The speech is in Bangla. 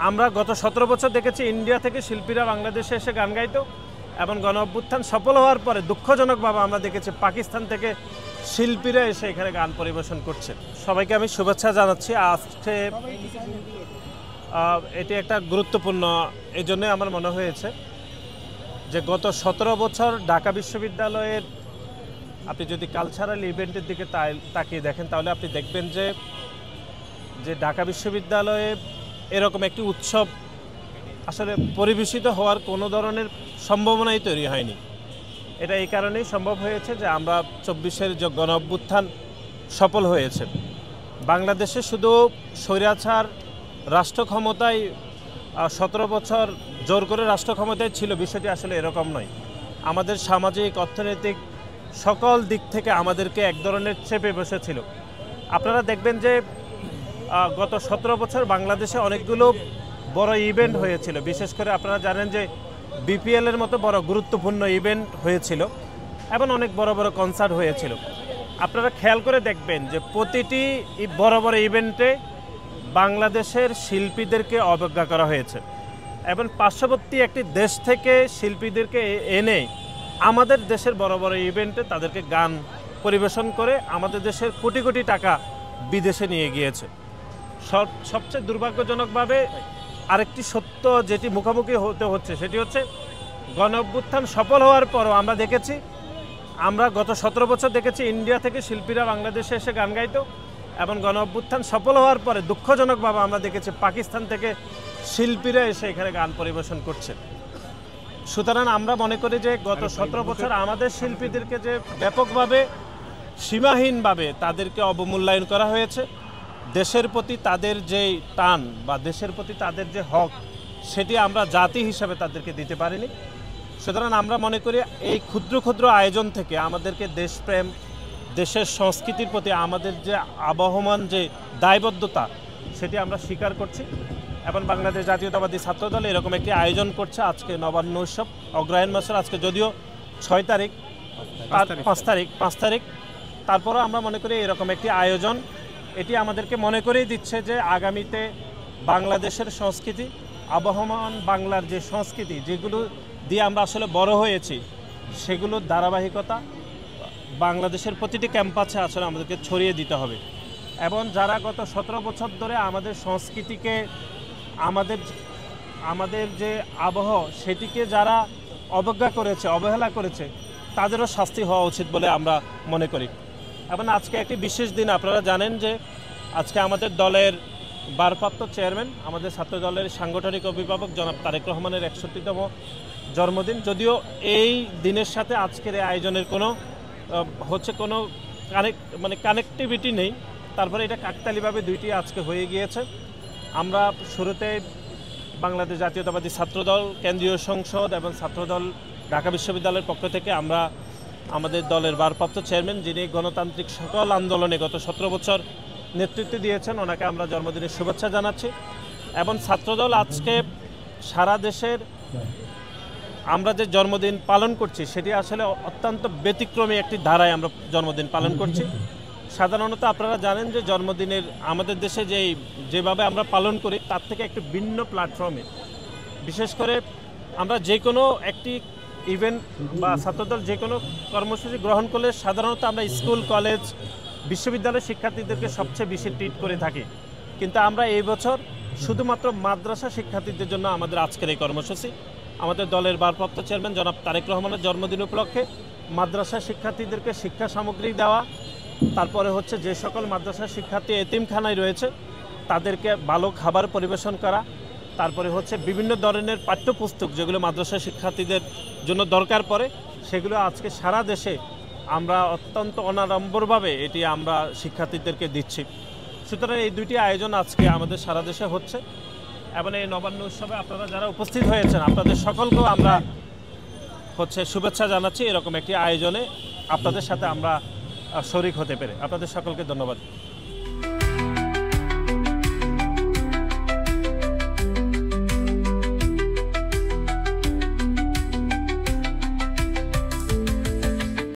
আমরা গত 17 বছর দেখেছি ইন্ডিয়া থেকে শিল্পীরা বাংলাদেশে এসে গান গাইতো এবং গণ অভ্যুত্থান সফল হওয়ার পরে দুঃখজনকভাবে আমরা দেখেছি পাকিস্তান থেকে শিল্পীরা এসে এখানে গান পরিবেশন করছে। সবাইকে আমি শুভেচ্ছা জানাচ্ছি। আজকে এটি একটা গুরুত্বপূর্ণ, এই জন্যই আমার মনে হয়েছে যে গত 17 বছর ঢাকা বিশ্ববিদ্যালয়ের আপনি যদি কালচারাল ইভেন্টের দিকে তাকিয়ে দেখেন তাহলে আপনি দেখবেন যে ঢাকা বিশ্ববিদ্যালয়ে এরকম একটি উৎসব আসলে পরিবেশিত হওয়ার কোনো ধরনের সম্ভাবনাই তৈরি হয়নি। এটা এই কারণেই সম্ভব হয়েছে যে আমরা 24-এর যে গণ অভ্যুত্থান সফল হয়েছে। বাংলাদেশে শুধু স্বৈরাচার রাষ্ট্র ক্ষমতায় 17 বছর জোর করে রাষ্ট্র ক্ষমতায় ছিল, বিষয়টি আসলে এরকম নয়। আমাদের সামাজিক অর্থনৈতিক সকল দিক থেকে আমাদেরকে এক ধরনের চেপে বসেছিল। আপনারা দেখবেন যে গত 17 বছর বাংলাদেশে অনেকগুলো বড় ইভেন্ট হয়েছিল। বিশেষ করে আপনারা জানেন যে বিপিএলের মতো বড় গুরুত্বপূর্ণ ইভেন্ট হয়েছিল এবং অনেক বড় বড় কনসার্ট হয়েছিল। আপনারা খেয়াল করে দেখবেন যে প্রতিটি বড় বড় ইভেন্টে বাংলাদেশের শিল্পীদেরকে অবজ্ঞা করা হয়েছে এবং পার্শ্ববর্তী একটি দেশ থেকে শিল্পীদেরকে এনে আমাদের দেশের বড় বড় ইভেন্টে তাদেরকে গান পরিবেশন করে আমাদের দেশের কোটি কোটি টাকা বিদেশে নিয়ে গিয়েছে। সবচেয়ে দুর্ভাগ্যজনকভাবে আরেকটি সত্য যেটি মুখোমুখি হতে হচ্ছে সেটি হচ্ছে গণ অভ্যুত্থান সফল হওয়ার পরও আমরা গত 17 বছর দেখেছি ইন্ডিয়া থেকে শিল্পীরা বাংলাদেশে এসে গান গাইতো এবং গণ অভ্যুত্থান সফল হওয়ার পরে দুঃখজনকভাবে আমরা দেখেছি পাকিস্তান থেকে শিল্পীরা এসে এখানে গান পরিবেশন করছে। সুতরাং আমরা মনে করি যে গত 17 বছর আমাদের শিল্পীদেরকে যে ব্যাপকভাবে সীমাহীনভাবে তাদেরকে অবমূল্যায়ন করা হয়েছে, দেশের প্রতি তাদের যে টান বা দেশের প্রতি তাদের যে হক সেটি আমরা জাতি হিসাবে তাদেরকে দিতে পারিনি। সুতরাং আমরা মনে করি এই ক্ষুদ্র ক্ষুদ্র আয়োজন থেকে আমাদেরকে দেশপ্রেম, দেশের সংস্কৃতির প্রতি আমাদের যে আবহমান যে দায়বদ্ধতা সেটি আমরা স্বীকার করছি এবং বাংলাদেশ জাতীয়তাবাদী ছাত্রদল এরকম একটি আয়োজন করছে। আজকে নবান্ন উৎসব অগ্রহায়ণ মাসের আজকে যদিও 6 তারিখ 5 তারিখ তারপরও আমরা মনে করি এরকম একটি আয়োজন এটি আমাদেরকে মনে করেই দিচ্ছে যে আগামীতে বাংলাদেশের সংস্কৃতি, আবহমান বাংলার যে সংস্কৃতি যেগুলো দিয়ে আমরা আসলে বড় হয়েছি সেগুলোর ধারাবাহিকতা বাংলাদেশের প্রতিটি ক্যাম্পাসে আসলে আমাদেরকে ছড়িয়ে দিতে হবে এবং যারা গত 17 বছর ধরে আমাদের সংস্কৃতিকে আমাদের যে আবহ সেটিকে যারা অবজ্ঞা করেছে, অবহেলা করেছে তাদেরও শাস্তি হওয়া উচিত বলে আমরা মনে করি। এবং আজকে একটি বিশেষ দিন, আপনারা জানেন যে আজকে আমাদের দলের ভারপ্রাপ্ত চেয়ারম্যান, আমাদের ছাত্র দলের সাংগঠনিক অভিভাবক জনাব তারেক রহমানের 61তম জন্মদিন। যদিও এই দিনের সাথে আজকের এই আয়োজনের কোনো কানেক্টিভিটি নেই, তারপরে এটা কাকতালীয়ভাবে দুইটি আজকে হয়ে গিয়েছে। আমরা শুরুতে বাংলাদেশ জাতীয়তাবাদী ছাত্রদল, কেন্দ্রীয় সংসদ এবং ছাত্রদল ঢাকা বিশ্ববিদ্যালয়ের পক্ষ থেকে আমরা আমাদের দলের ভারপ্রাপ্ত চেয়ারম্যান যিনি গণতান্ত্রিক সকল আন্দোলনে গত 17 বছর নেতৃত্ব দিয়েছেন ওনাকে আমরা জন্মদিনের শুভেচ্ছা জানাচ্ছি। এবং ছাত্রদল আজকে সারা দেশের আমরা যে জন্মদিন পালন করছি সেটি আসলে অত্যন্ত ব্যতিক্রমী একটি ধারায় আমরা জন্মদিন পালন করছি। সাধারণত আপনারা জানেন যে জন্মদিনের আমাদের দেশে যেভাবে আমরা পালন করি তার থেকে একটি ভিন্ন প্ল্যাটফর্মে, বিশেষ করে আমরা যে কোনো একটি ইভেন্ট বা ছাত্রদল যে কোনো কর্মসূচি গ্রহণ করলে সাধারণত আমরা স্কুল, কলেজ, বিশ্ববিদ্যালয়ের শিক্ষার্থীদেরকে সবচেয়ে বেশি ট্রিট করে থাকি, কিন্তু আমরা এই বছর শুধুমাত্র মাদ্রাসা শিক্ষার্থীদের জন্য আমাদের আজকের এই কর্মসূচি। আমাদের দলের ভারপ্রাপ্ত চেয়ারম্যান জনাব তারেক রহমানের জন্মদিন উপলক্ষে মাদ্রাসা শিক্ষার্থীদেরকে শিক্ষা সামগ্রী দেওয়া, তারপরে হচ্ছে যে সকল মাদ্রাসা শিক্ষার্থী এতিমখানায় রয়েছে তাদেরকে ভালো খাবার পরিবেশন করা, তারপরে হচ্ছে বিভিন্ন ধরনের পাঠ্যপুস্তক যেগুলো মাদ্রাসা শিক্ষার্থীদের জন্য দরকার পড়ে সেগুলো আজকে সারা দেশে আমরা অত্যন্ত অনাড়ম্বরভাবে এটি আমরা শিক্ষার্থীদেরকে দিচ্ছি। সুতরাং এই দুইটি আয়োজন আজকে আমাদের সারা দেশে হচ্ছে এবং এই নবান্ন উৎসবে আপনারা যারা উপস্থিত হয়েছেন আপনাদের সকলকেও আমরা শুভেচ্ছা জানাচ্ছি। এরকম একটি আয়োজনে আপনাদের সাথে আমরা শরিক হতে পেরে আপনাদের সকলকে ধন্যবাদ।